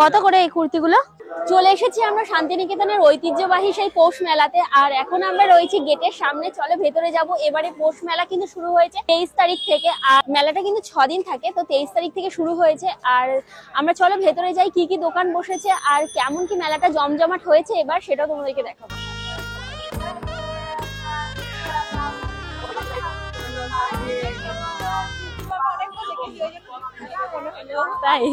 কত করে এই কুর্তিগুলো? চলে এসেছি আমরা শান্তিনিকেতনের ঐতিহ্যবাহী সেই পৌষ মেলাতে, আর এখন আমরা রয়েছি গেটের সামনে। চলে ভেতরে যাব। এবারে পৌষ মেলা কিন্তু শুরু হয়েছে 23 তারিখ থেকে, আর মেলাটা কিন্তু 6 দিন থাকে, তো 23 তারিখ থেকে শুরু হয়েছে। আর আমরা চলো ভেতরে যাই, কি কি দোকান বসেছে আর কেমন কি মেলাটা জমজমাট হয়েছে এবার সেটাও তোমাদেরকে দেখাবো। তাই?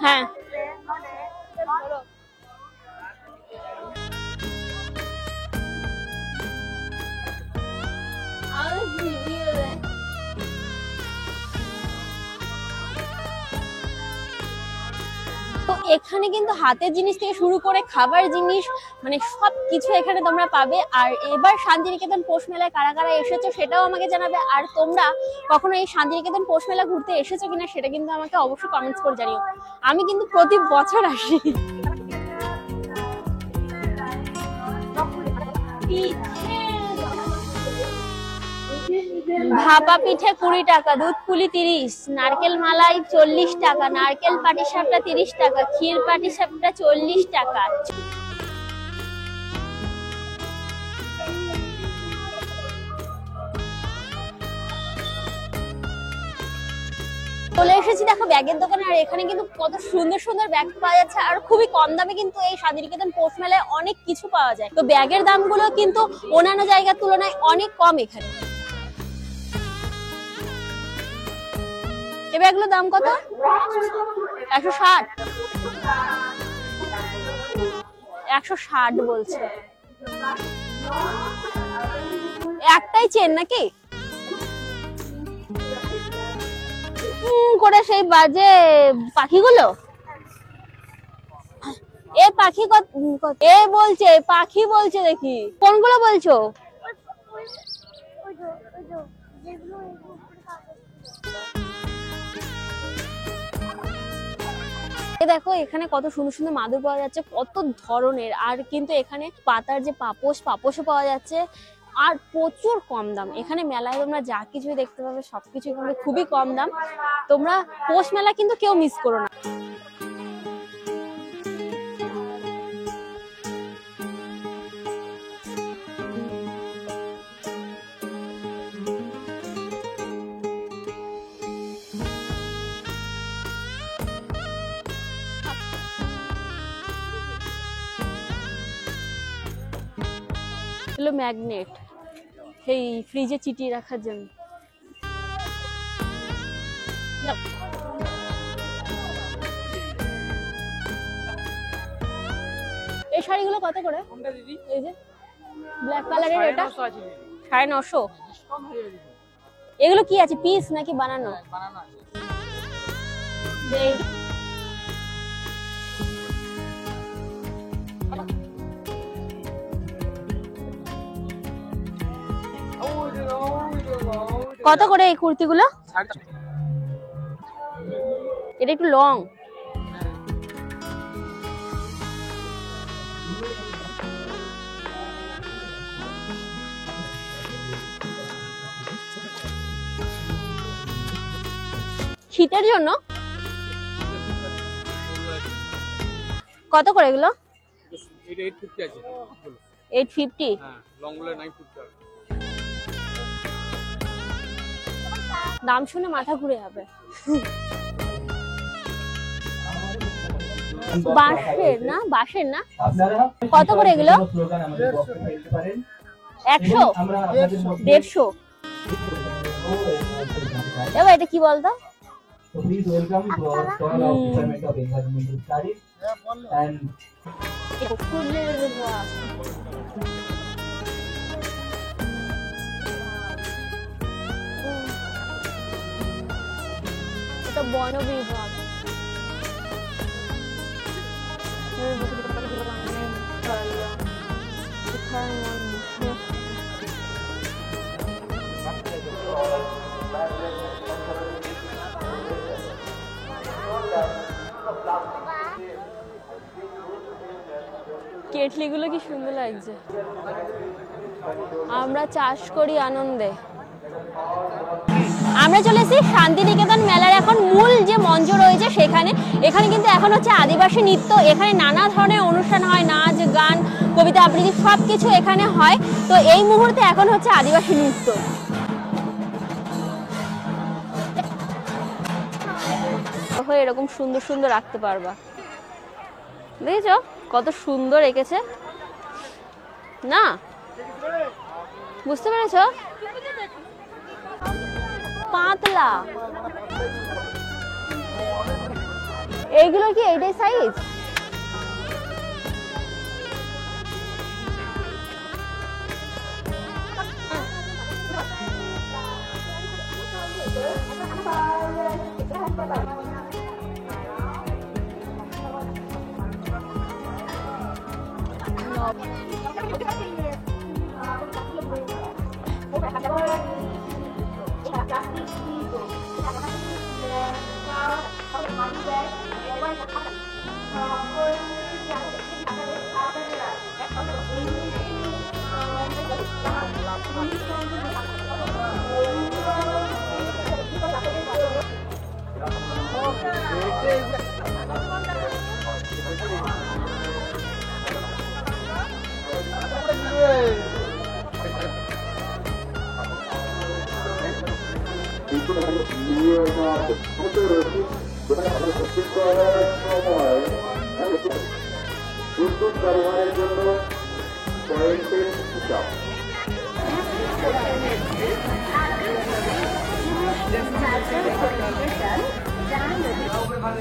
হ্যাঁ, তো এখানে কিন্তু হাতের জিনিস থেকে শুরু করে খাবার জিনিস মানে সবকিছু এখানে তোমরা পাবে। আর এবার শান্তিনিকেতন পৌষ মেলায় কারা কারা এসেছো সেটাও আমাকে জানাবে। আর তোমরা কখনো এই শান্তিনিকেতন পৌষ মেলা ঘুরতে এসেছো কিনা সেটা কিন্তু আমাকে অবশ্যই কমেন্টস করে জানিও। আমি কিন্তু প্রতি বছর আসি। ভাপা পিঠে 20 টাকা, দুধ পুলি 30, নারকেল মালাই 40 টাকা, নারকেল পাটিসাপটা 30 টাকা, ক্ষীর পাটিসাপটা 40 টাকা। চলে এসেছি দেখো ব্যাগের দোকানে, আর এখানে কিন্তু কত সুন্দর সুন্দর ব্যাগ পাওয়া যাচ্ছে আর খুবই কম দামে। কিন্তু এই শান্তিনিকেতন পৌষ মেলায় অনেক কিছু পাওয়া যায়, তো ব্যাগের দামগুলো কিন্তু অন্যান্য জায়গার তুলনায় অনেক কম এখানে। এই ব্যাগগুলোর দাম কত? 160। 160 বলছে। একটাই চেন নাকি করে সেই বাজে পাখিগুলো? এ পাখি এ বলছে পাখি বলছে, দেখি কোনগুলো বলছো? দেখো এখানে কত সুন্দর সুন্দর মাদুর পাওয়া যাচ্ছে, কত ধরনের। আর কিন্তু এখানে পাতার যে পাপোশও পাওয়া যাচ্ছে, আর প্রচুর কম দাম। এখানে মেলায় তোমরা যা কিছু দেখতে পাবে সবকিছু কিন্তু খুবই কম দাম। তোমরা পৌষ মেলা কিন্তু কেউ মিস করো না। হলো ম্যাগনেট, সেই ফ্রিজে চিটিয়ে রাখার জন্য। এই শাড়িগুলো কত করে? এই যে ব্ল্যাক কালারের, এটা 950। এগুলো কি আছে, পিস নাকি বানানো? কত করে এই কুর্তিগুলো? এটা একটু লং। শীতের জন্য কত করে এগুলো? 850। দাম শুনে মাথা ঘুরে যাবে। বাঁশের না, বাঁশের না। কত করে এগুলো? 100, 150। এবার এটা কি বলতো? এটা বন বিভাগ। কেটলিগুলো কি সুন্দর লাগছে। আমরা চাষ করি আনন্দে। আমরা চলে এসেছি শান্তিনিকেতন মেলার এখন মূল যে মঞ্চ রয়েছে সেখানে। এখানে কিন্তু এখন হচ্ছে আদিবাসী নৃত্য, এখানে নানা ধরনের অনুষ্ঠান হয়, নাচ গান কবিতা আবৃত্তি সবকিছু এখানে হয়। তো এই মুহূর্তে এখন হচ্ছে আদিবাসী নৃত্য। এরকম সুন্দর সুন্দর রাখতে পারবা, দেখেছো কত সুন্দর এঁকেছে না, বুঝতে পেরেছো? পাতলা এইগুলো কি এইটাই সাইজ?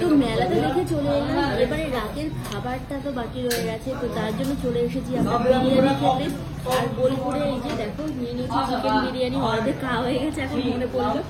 তো মেলাটা দেখে চলে এলাম, এবারে রাতের খাবারটা তো বাকি রয়ে গেছে, তো তার জন্য চলে এসেছি আমরা বিরিয়ানি খেতে। আর বোলপুরে এই যে দেখো নিয়ে নিয়েছি চিকেন বিরিয়ানি, অর্ধেক খাওয়া হয়ে গেছে, এখন মনে পড়লো।